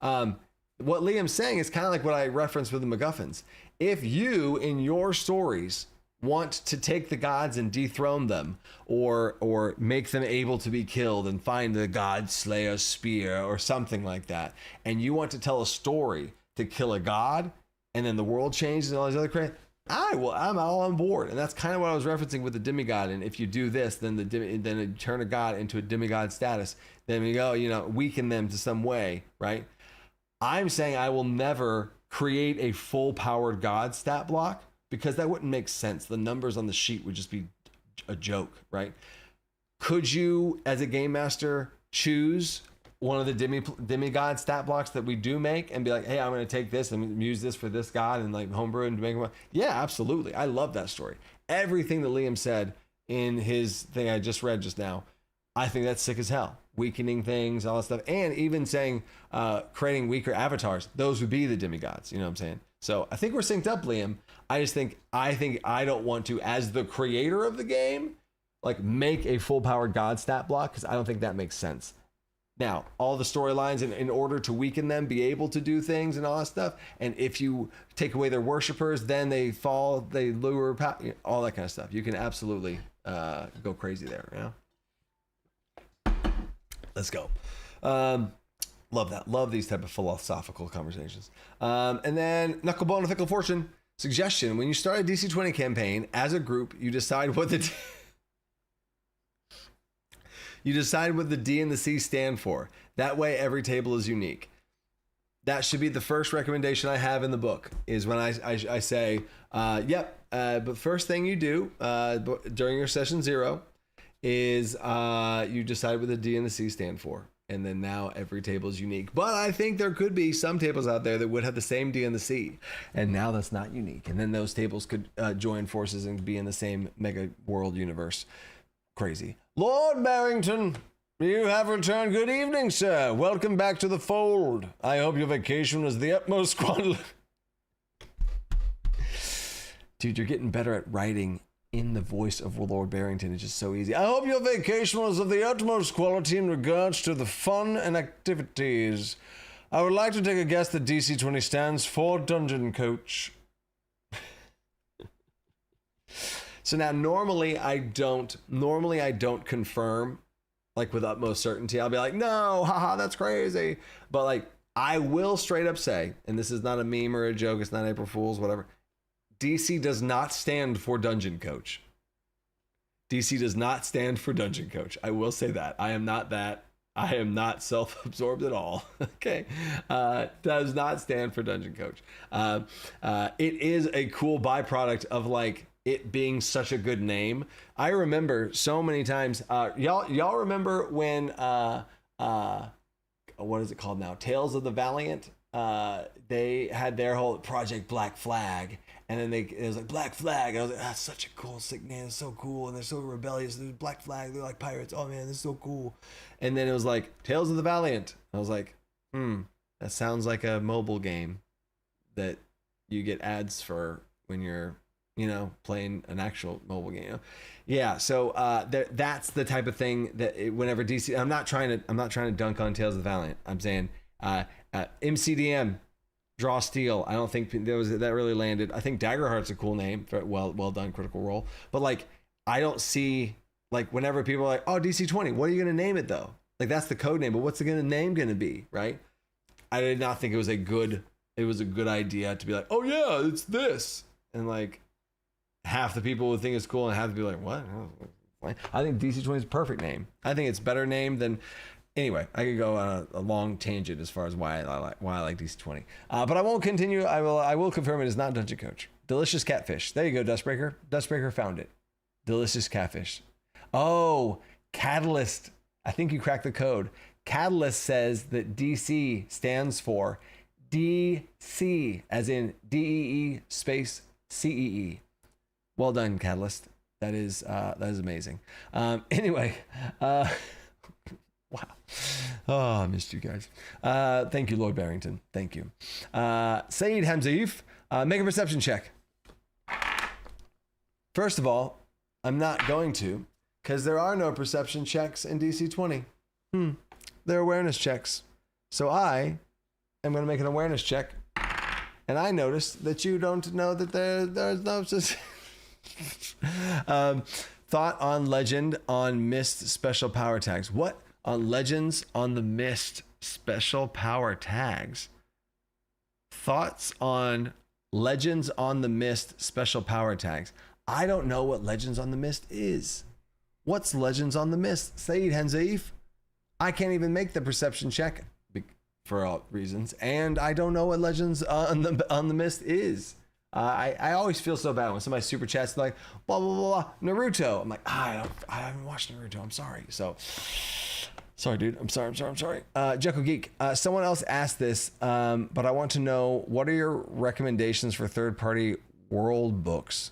Speaker 1: what Liam's saying is kind of like what I referenced with the MacGuffins. If you, in your stories, want to take the gods and dethrone them, or make them able to be killed and find the god slayer spear or something like that, and you want to tell a story to kill a god and then the world changes and all these other crazy, I'm all on board. And that's kind of what I was referencing with the demigod. And if you do this, then then it turn a god into a demigod status, then we go, weaken them to some way, right? I'm saying I will never create a full powered god stat block, because that wouldn't make sense. The numbers on the sheet would just be a joke, right? Could you, as a game master, choose one of the demigod stat blocks that we do make and be like, hey, I'm going to take this and use this for this god and like homebrew and make one? Yeah, absolutely. I love that story. Everything that Liam said in his thing I just read just now, I think that's sick as hell. Weakening things, all that stuff. And even saying creating weaker avatars, those would be the demigods. You know what I'm saying? So I think we're synced up, Liam. I think I don't want to, as the creator of the game, like make a full powered god stat block, because I don't think that makes sense. Now, all the storylines, in order to weaken them, be able to do things and all that stuff. And if you take away their worshippers, then they fall, they lure, all that kind of stuff. You can absolutely go crazy there. You know? Let's go. Love that. Love these type of philosophical conversations. And then Knucklebone of Fickle Fortune. Suggestion: when you start a DC20 campaign as a group, you decide what the D and the C stand for. That way, every table is unique. That should be the first recommendation I have in the book. Is when I say, but first thing you do during your session 0 is you decide what the D and the C stand for. And then now every table is unique. But I think there could be some tables out there that would have the same D and the C. And now that's not unique. And then those tables could join forces and be in the same mega world universe. Crazy. Lord Barrington, you have returned. Good evening, sir. Welcome back to the fold. I hope your vacation was the utmost quality. Dude, you're getting better at writing in the voice of Lord Barrington. It's just so easy. I hope your vacation was of the utmost quality in regards to the fun and activities. I would like to take a guess that DC20 stands for Dungeon Coach. So now normally I don't confirm like with utmost certainty. I'll be like, no, haha, that's crazy. But like I will straight up say, and this is not a meme or a joke, it's not April Fool's, whatever. DC does not stand for Dungeon Coach. DC does not stand for Dungeon Coach. I will say that. I am not that. I am not self-absorbed at all. Okay. Does not stand for Dungeon Coach. It is a cool byproduct of like it being such a good name. I remember so many times, y'all remember when, what is it called now? Tales of the Valiant. They had their whole Project Black Flag. And then it was like Black Flag. I was like, that's such a cool, sick name. It's so cool. And they're so rebellious. There's Black Flag. They're like pirates. Oh man, this is so cool. And then it was like Tales of the Valiant. I was like, that sounds like a mobile game that you get ads for when you're, playing an actual mobile game. Yeah. So that's the type of thing that whenever DC, I'm not trying to dunk on Tales of the Valiant. I'm saying MCDM. Draw Steel. I don't think that really landed. I think Daggerheart's a cool name. For, well done, Critical Role. But like, I don't see like whenever people are like, oh, DC20, what are you going to name it though? Like that's the code name, but what's the name going to be, right? I did not think it was a good idea to be like, oh yeah, it's this, and like half the people would think it's cool and half to be like, what? I think DC20 is a perfect name. I think it's better name than. Anyway, I could go on a long tangent as far as why I like DC20, but I won't continue. I will confirm it is not Dungeon Coach. Delicious Catfish. There you go, Dustbreaker. Dustbreaker found it. Delicious Catfish. Oh, Catalyst. I think you cracked the code. Catalyst says that DC stands for DC, as in DEE space CEE. Well done, Catalyst. That is amazing. Anyway. Wow. Oh, I missed you guys. Thank you, Lord Barrington. Thank you. Saeed Hamzaif, make a perception check. First of all, I'm not going to, because there are no perception checks in DC20. They're awareness checks. So I am going to make an awareness check. And I noticed that you don't know that there's no... Thought on Legend on Mist special power tags. What? On Legends on the Mist special power tags. Thoughts on Legends on the Mist special power tags. I don't know what Legends on the Mist is. What's Legends on the Mist? Saeed Hanzaif? I can't even make the perception check for all reasons, and I don't know what Legends on the Mist is. I always feel so bad when somebody super chats like blah blah blah Naruto. I'm like, I haven't watched Naruto. I'm sorry. So sorry, dude. I'm sorry. Jekyll Geek. Someone else asked this, but I want to know, what are your recommendations for third-party world books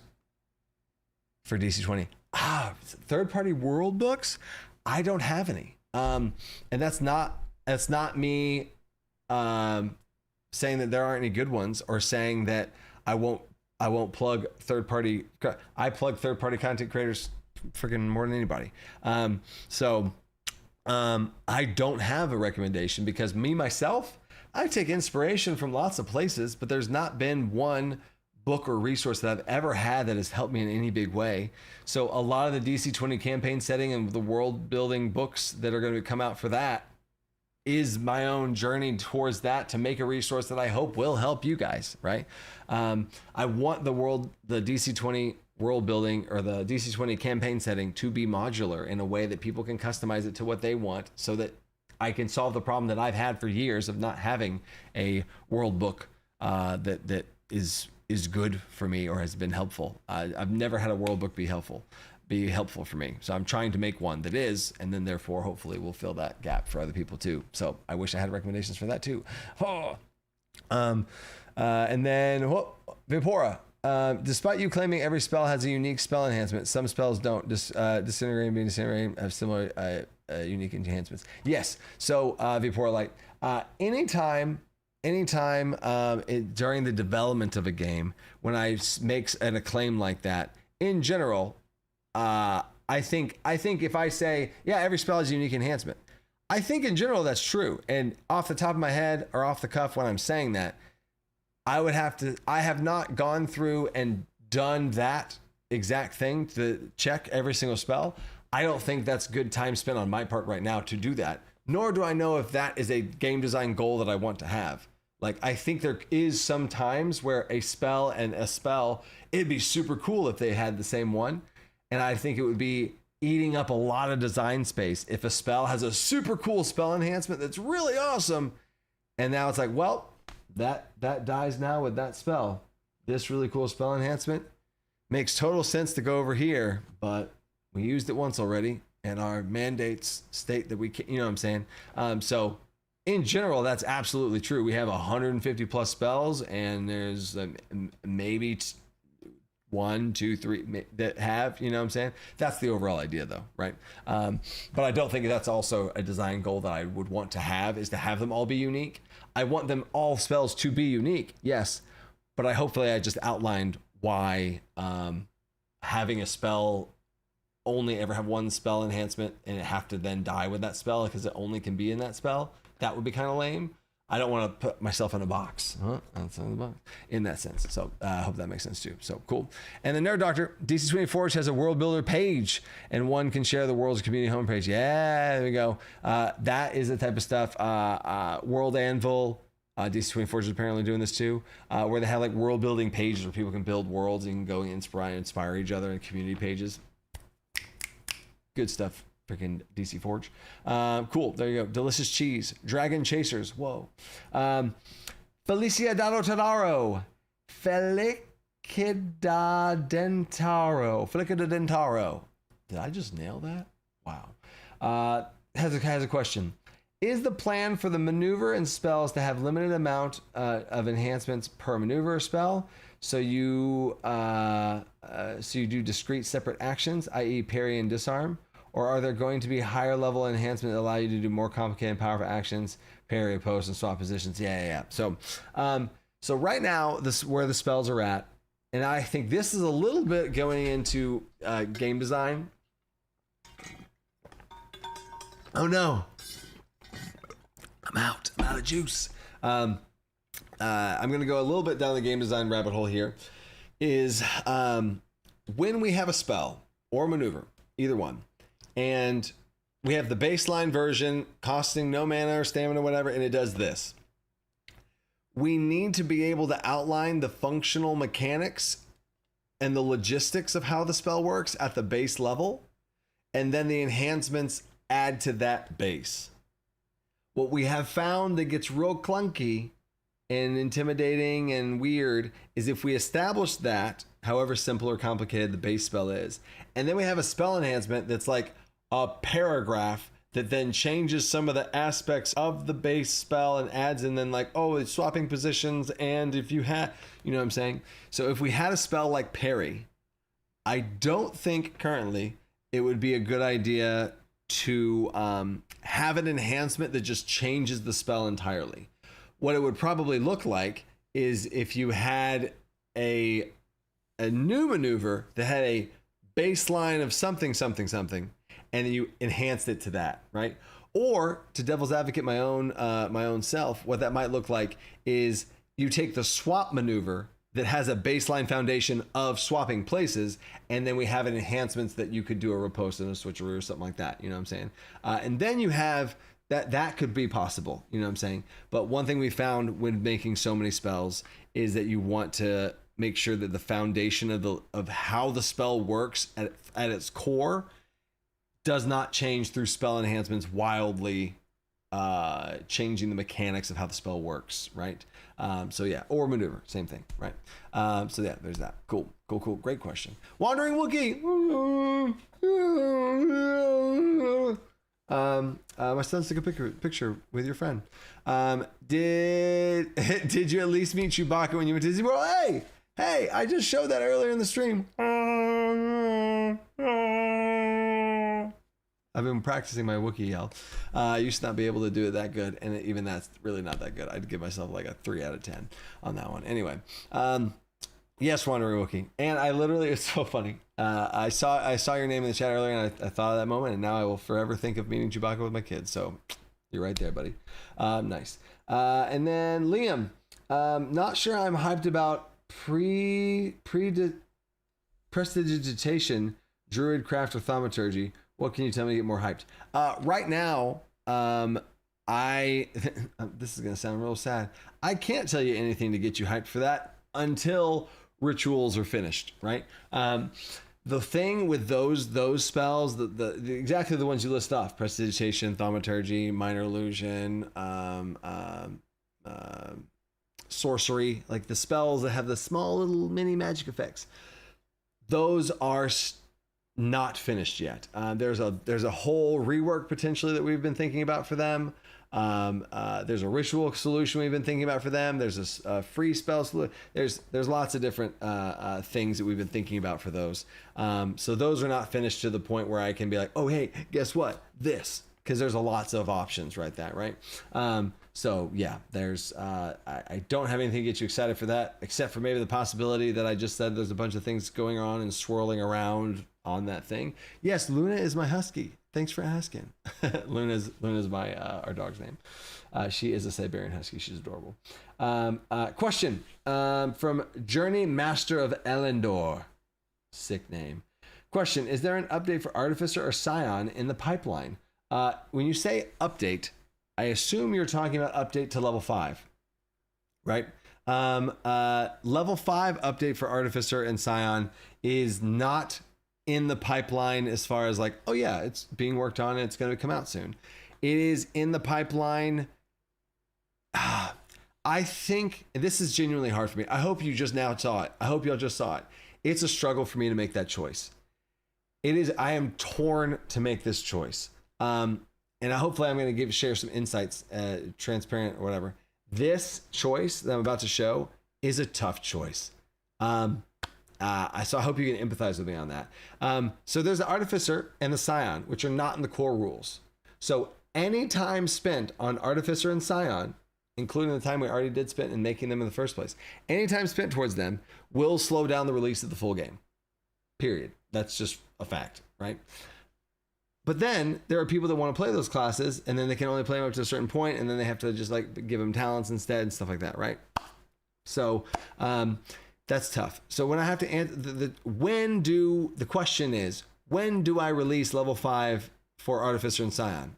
Speaker 1: for DC20? Third-party world books. I don't have any. And that's not me saying that there aren't any good ones, or saying that I won't plug third party. I plug third party content creators freaking more than anybody. I don't have a recommendation, because myself, I take inspiration from lots of places, but there's not been one book or resource that I've ever had that has helped me in any big way. So a lot of the DC20 campaign setting and the world building books that are going to come out for that is my own journey towards that, to make a resource that I hope will help you guys, right? I want the DC20 world building, or the DC20 campaign setting, to be modular in a way that people can customize it to what they want, so that I can solve the problem that I've had for years of not having a world book that is good for me or has been helpful. I've never had a world book be helpful for me. So I'm trying to make one that is, and then therefore hopefully will fill that gap for other people too. So I wish I had recommendations for that too. And then Vipora. Despite you claiming every spell has a unique spell enhancement, some spells don't. Disintegrate and being disintegrating have similar unique enhancements. Yes. So Vipora, like anytime during the development of a game, when I make a claim like that, in general, I think if I say, yeah, every spell has a unique enhancement, I think in general that's true. And off the top of my head or off the cuff when I'm saying that, I have not gone through and done that exact thing to check every single spell. I don't think that's good time spent on my part right now to do that. Nor do I know if that is a game design goal that I want to have. Like, I think there is some times where a spell, it'd be super cool if they had the same one. And I think it would be eating up a lot of design space if a spell has a super cool spell enhancement that's really awesome. And now it's like, well, that dies now with that spell. This really cool spell enhancement makes total sense to go over here, but we used it once already, and our mandates state that we can't, you know what I'm saying? So in general, that's absolutely true. We have 150 plus spells, and there's maybe 1, 2, 3 that have, you know what I'm saying? That's the overall idea though, right? But I don't think that's also a design goal that I would want to have, is to have them all be unique. I want them all spells to be unique, yes, but I just outlined why having a spell only ever have one spell enhancement and it have to then die with that spell because it only can be in that spell, that would be kind of lame. I don't want to put myself in a box, outside the box, in that sense. So I hope that makes sense too. So cool. And the Nerd Doctor, DC20 Forge has a world builder page, and one can share the world's community homepage. Yeah, there we go. That is the type of stuff. World Anvil, DC20 Forge is apparently doing this too, where they have like world building pages where people can build worlds and go inspire each other in community pages. Good stuff. Freaking DC Forge. Cool. There you go. Delicious cheese. Dragon Chasers. Whoa. Felicia Dado Felicida Dentaro. Did I just nail that? Wow. Has a question. Is the plan for the maneuver and spells to have limited amount of enhancements per maneuver or spell? So you do discrete separate actions, i.e. parry and disarm? Or are there going to be higher level enhancements that allow you to do more complicated and powerful actions, parry, oppose, and swap positions? Yeah. So right now, this where the spells are at, and I think this is a little bit going into game design. Oh no, I'm out of juice. I'm gonna go a little bit down the game design rabbit hole here. Is when we have a spell or maneuver, either one, and we have the baseline version costing no mana or stamina or whatever, and it does this. We need to be able to outline the functional mechanics and the logistics of how the spell works at the base level, and then the enhancements add to that base. What we have found that gets real clunky and intimidating and weird is if we establish that, however simple or complicated the base spell is, and then we have a spell enhancement that's like a paragraph that then changes some of the aspects of the base spell and adds in then like, oh, it's swapping positions, and if you had, you know what I'm saying? So if we had a spell like parry, I don't think currently it would be a good idea to have an enhancement that just changes the spell entirely. What it would probably look like is if you had a new maneuver that had a baseline of something, and then you enhanced it to that, right? Or, to devil's advocate my own self, what that might look like is you take the swap maneuver that has a baseline foundation of swapping places, and then we have an enhancements that you could do a riposte and a switcheroo or something like that. You know what I'm saying? And then you have that could be possible. You know what I'm saying? But one thing we found when making so many spells is that you want to make sure that the foundation of how the spell works at its core does not change through spell enhancements wildly, changing the mechanics of how the spell works, right? So yeah, or maneuver, same thing, right? So yeah, there's that. Cool. Great question. Wandering Wookiee. My son took a picture with your friend. Did you at least meet Chewbacca when you went to Disney World? Hey, I just showed that earlier in the stream. I've been practicing my Wookiee yell. I used to not be able to do it that good, and even that's really not that good. I'd give myself like a 3 out of 10 on that one. Anyway, yes, Wandering Wookiee. And I literally, it's so funny. I saw your name in the chat earlier, and I thought of that moment, and now I will forever think of meeting Chewbacca with my kids. So you're right there, buddy. Nice. And then Liam, not sure I'm hyped about prestidigitation, druid craft or thaumaturgy. What can you tell me to get more hyped? Right now, this is going to sound real sad. I can't tell you anything to get you hyped for that until rituals are finished, right? The thing with those spells, the exactly the ones you list off: prestidigitation, thaumaturgy, minor illusion, sorcery, like the spells that have the small little mini magic effects. Those are not finished yet. There's a whole rework potentially that we've been thinking about for them. There's a ritual solution we've been thinking about for them. There's a free spell solution. There's lots of different things that we've been thinking about for those. So those are not finished to the point where I can be like, oh hey, guess what? This, because there's lots of options right there, right? So yeah, there's I don't have anything to get you excited for that, except for maybe the possibility that I just said there's a bunch of things going on and swirling around on that thing. Yes, Luna is my husky. Thanks for asking. Luna's my our dog's name. She is a Siberian husky. She's adorable. Question from Journey Master of Elendor. Sick name. Question: is there an update for Artificer or Scion in the pipeline? When you say update, I assume you're talking about update to level 5, right? Level 5 update for Artificer and Scion is not in the pipeline as far as like, oh yeah, it's being worked on and it's going to come out soon. It is in the pipeline. I think this is genuinely hard for me. I hope you just now saw it. I hope y'all just saw it. It's a struggle for me to make that choice. It is. I am torn to make this choice. And hopefully I'm going to share some insights, transparent or whatever. This choice that I'm about to show is a tough choice. So I hope you can empathize with me on that. So there's the Artificer and the Scion, which are not in the core rules. So any time spent on Artificer and Scion, including the time we already did spend in making them in the first place, any time spent towards them will slow down the release of the full game. Period. That's just a fact, right? But then there are people that want to play those classes, and then they can only play them up to a certain point, and then they have to just like give them talents instead and stuff like that, right? So that's tough. So when I have to answer the question is, when do I release level 5 for Artificer and Scion?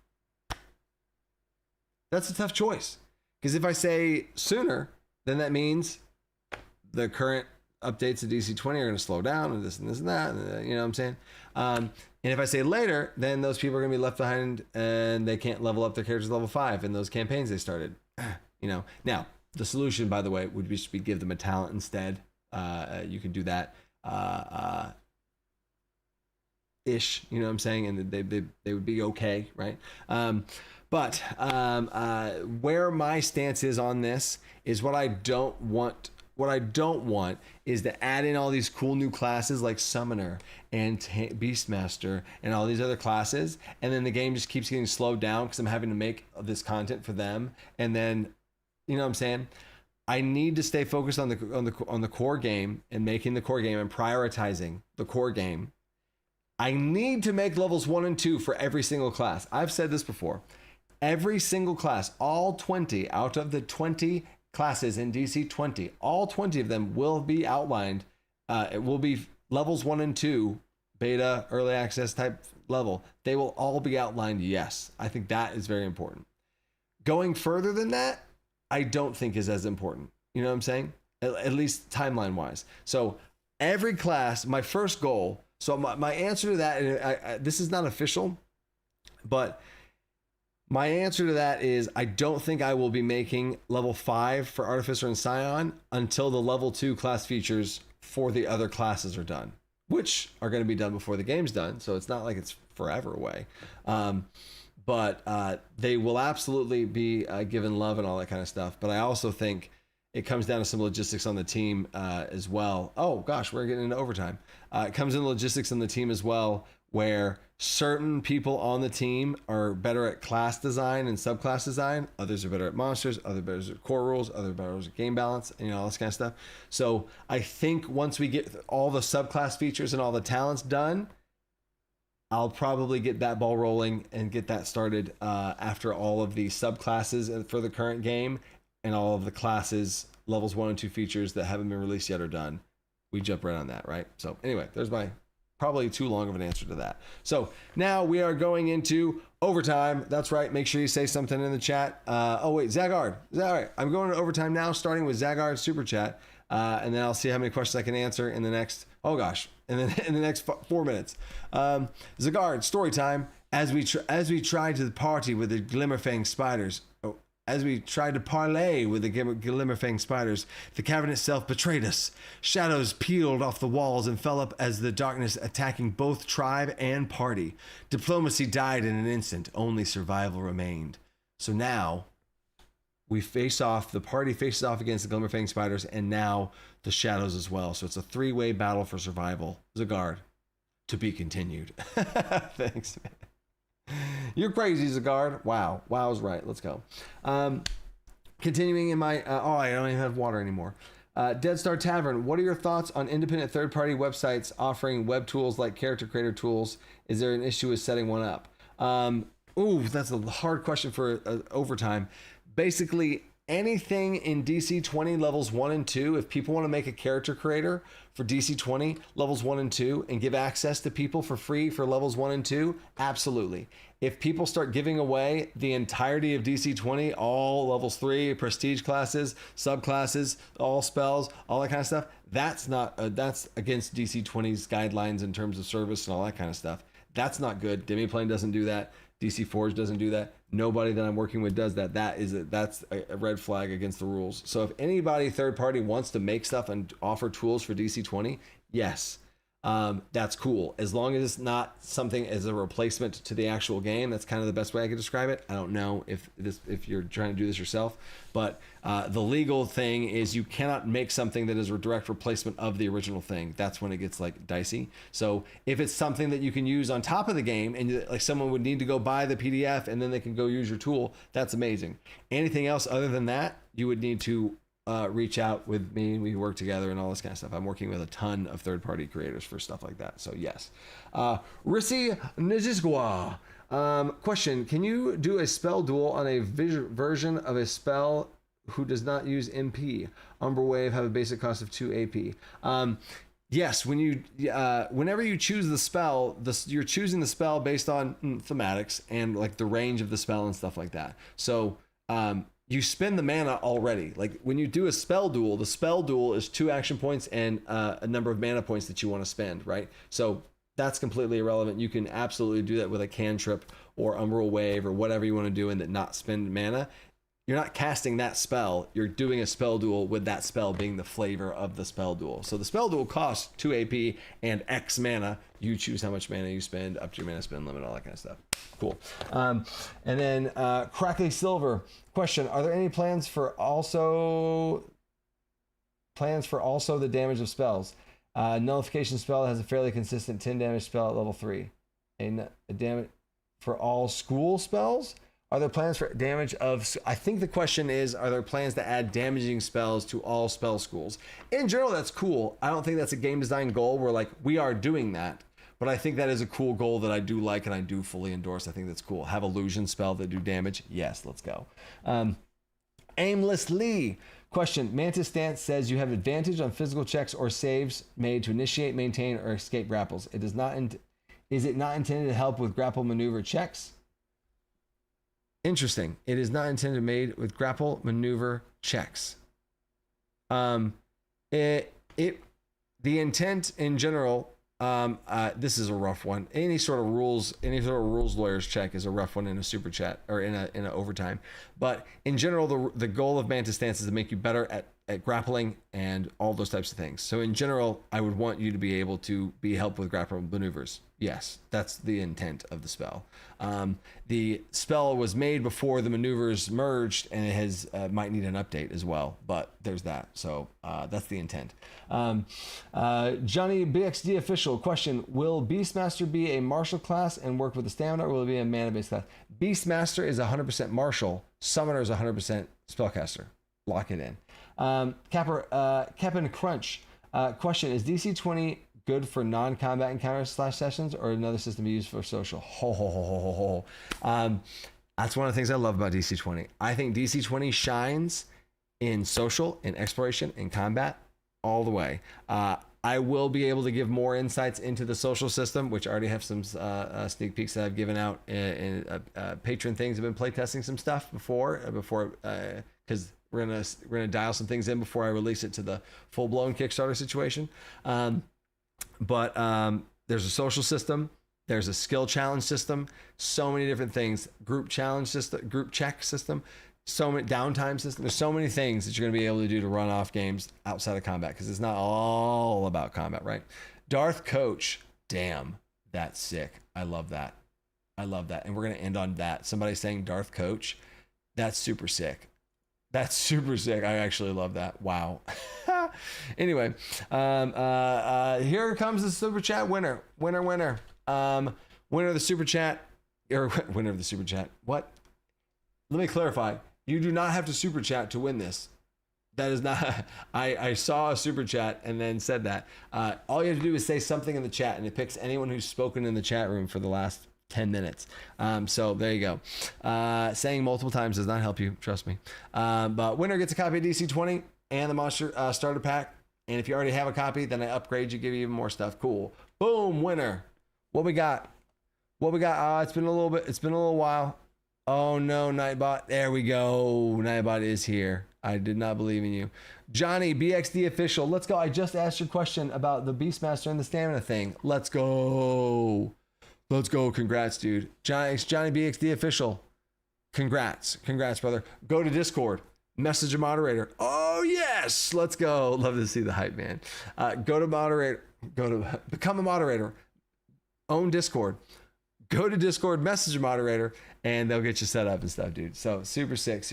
Speaker 1: That's a tough choice. Because if I say sooner, then that means the current updates of DC20 are going to slow down and this and this and that. And, you know what I'm saying? And if I say later, then those people are going to be left behind and they can't level up their characters to level 5 in those campaigns they started. You know, now the solution, by the way, would just be give them a talent instead. You can do that ish, you know what I'm saying? And they would be okay, right? But where my stance is on this is what I don't want what I don't want is to add in all these cool new classes like Summoner and Beastmaster and all these other classes, and then the game just keeps getting slowed down because I'm having to make this content for them. And then, you know what I'm saying? I need to stay focused on the core game and making the core game and prioritizing the core game. I need to make levels 1 and 2 for every single class. I've said this before. Every single class, all 20 out of the 20 classes in DC20, all 20 of them will be outlined. It will be levels 1 and 2, beta, early access type level. They will all be outlined. Yes, I think that is very important. Going further than that, I don't think is as important. You know what I'm saying? At least timeline wise. So every class, my first goal. So my answer to that, and this is not official, but my answer to that is I don't think I will be making level 5 for Artificer and Scion until the level 2 class features for the other classes are done, which are going to be done before the game's done. So it's not like it's forever away. But they will absolutely be given love and all that kind of stuff. But I also think it comes down to some logistics on the team as well. Oh gosh, we're getting into overtime. It comes in logistics on the team as well, where certain people on the team are better at class design and subclass design. Others are better at monsters. Others are better at core rules. Others are better at game balance, and all this kind of stuff. So I think once we get all the subclass features and all the talents done, I'll probably get that ball rolling and get that started after all of the subclasses for the current game and all of the classes, levels 1 and 2 features that haven't been released yet are done. We jump right on that, right? So anyway, there's my probably too long of an answer to that. So now we are going into overtime. That's right. Make sure you say something in the chat. Oh wait, Zagard. All right. I'm going to overtime now, starting with Zagard's super chat. And then I'll see how many questions I can answer in the next, oh gosh, and then in the next 4 minutes. Zagard, story time. As we tried to party with the Glimmerfang spiders, as we tried to parlay with the Glimmerfang spiders, the cavern itself betrayed us. Shadows peeled off the walls and fell up as the darkness attacking both tribe and party. Diplomacy died in an instant. Only survival remained. So now we face off, the party faces off against the Glimmerfang spiders and now the shadows as well. So it's a 3-way battle for survival. Zagard, to be continued. Thanks, man. You're crazy, Zagard. Wow. Wow is right. Let's go. Continuing in my... I don't even have water anymore. Dead Star Tavern. What are your thoughts on independent third-party websites offering web tools like character creator tools? Is there an issue with setting one up? That's a hard question for overtime. Basically, anything in DC20 levels 1 and 2, if people want to make a character creator for DC20 levels 1 and 2 and give access to people for free for levels 1 and 2, absolutely. If people start giving away the entirety of DC20, all levels 3, prestige classes, subclasses, all spells, all that kind of stuff, that's against DC20's guidelines in terms of service and all that kind of stuff. That's not good. Demiplane doesn't do that. DC Forge doesn't do that. Nobody that I'm working with does that. That's a red flag against the rules. So if anybody third party wants to make stuff and offer tools for DC20, yes, that's cool. As long as it's not something as a replacement to the actual game. That's kind of the best way I could describe it. I don't know if you're trying to do this yourself, but the legal thing is you cannot make something that is a direct replacement of the original thing. That's when it gets like dicey. So if it's something that you can use on top of the game and like someone would need to go buy the PDF and then they can go use your tool, that's amazing. Anything else other than that, you would need to reach out with me. We work together and all this kind of stuff. I'm working with a ton of third-party creators for stuff like that. So yes. Rissi Nizizgwa. Question, can you do a spell duel on a version of a spell who does not use MP? Umbra Wave have a basic cost of 2 AP. Yes, whenever you choose the spell, you're choosing the spell based on thematics and like the range of the spell and stuff like that. So you spend the mana already. Like when you do a spell duel, the spell duel is 2 action points and a number of mana points that you want to spend, right? So that's completely irrelevant. You can absolutely do that with a cantrip or Umbral Wave or whatever you want to do and not spend mana. You're not casting that spell. You're doing a spell duel with that spell being the flavor of the spell duel. So the spell duel costs 2 AP and X mana. You choose how much mana you spend, up to your mana spend limit, all that kind of stuff. Cool. And then Crackly Silver. Question, are there any plans for also plans for also the damage of spells? Nullification spell has a fairly consistent 10 damage spell at level 3. A damage for all school spells? Are there plans for damage of... I think the question is, are there plans to add damaging spells to all spell schools? In general, that's cool. I don't think that's a game design goal where like we are doing that. But I think that is a cool goal that I do like and I do fully endorse. I think that's cool. Have illusion spell that do damage? Yes, let's go. Aimlessly. Question. Mantis Stance says you have advantage on physical checks or saves made to initiate, maintain, or escape grapples. It does not... Is it not intended to help with grapple maneuver checks? Interesting. It is not intended made with grapple maneuver checks. The intent in general... this is a rough one. Any sort of rules lawyers check is a rough one in a super chat or in a overtime. But in general, the goal of Mantis Stance is to make you better at grappling and all those types of things. So in general, I would want you to be able to be helped with grapple maneuvers. Yes, that's the intent of the spell. The spell was made before the maneuvers merged, and it has might need an update as well. But there's that. So that's the intent. Johnny BXD official question: will Beastmaster be a martial class and work with the stamina, or will it be a mana-based class? Beastmaster is 100% martial. Summoner is 100% spellcaster. Lock it in. Captain Crunch question: is DC20 good for non-combat encounters / sessions, or another system used for social? That's one of the things I love about DC20. I think DC20 shines in social, in exploration, in combat, all the way. I will be able to give more insights into the social system, which I already have some sneak peeks that I've given out in patron things. I've been playtesting some stuff before because we're gonna dial some things in before I release it to the full-blown Kickstarter situation. But there's a social system, there's a skill challenge system, so many different things, group challenge system, group check system, so many downtime system. There's so many things that you're gonna be able to do to run off games outside of combat, because it's not all about combat, right? Darth Coach, damn, that's sick. I love that. And we're gonna end on that. Somebody saying Darth Coach, that's super sick. That's super sick. I actually love that. Wow. Anyway, here comes the super chat winner. Winner of the super chat, or winner of the super chat. What? Let me clarify. You do not have to super chat to win this. That is not, I saw a super chat and then said that. All you have to do is say something in the chat, and it picks anyone who's spoken in the chat room for the last 10 minutes. So there you go. Saying multiple times does not help you, trust me. But winner gets a copy of DC20 and the Monster Starter Pack. And if you already have a copy, then I upgrade you, give you even more stuff. Cool. Boom, winner. What we got? It's been a little while. Oh no, Nightbot. There we go. Nightbot is here. I did not believe in you. Johnny, BXD official. Let's go. I just asked your question about the Beastmaster and the stamina thing. Let's go. Congrats, dude. Johnny BXD official. Congrats, brother. Go to Discord. Message a moderator. Oh yes, let's go. Love to see the hype, man. Become a moderator. Own Discord. Go to Discord, message a moderator, and they'll get you set up and stuff, dude. So super sick.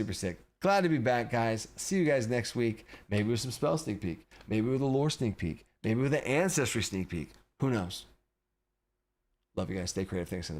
Speaker 1: Glad to be back, guys. See you guys next week. Maybe with some spell sneak peek. Maybe with a lore sneak peek. Maybe with an ancestry sneak peek. Who knows? Love you guys. Stay creative. Thanks in the bottom.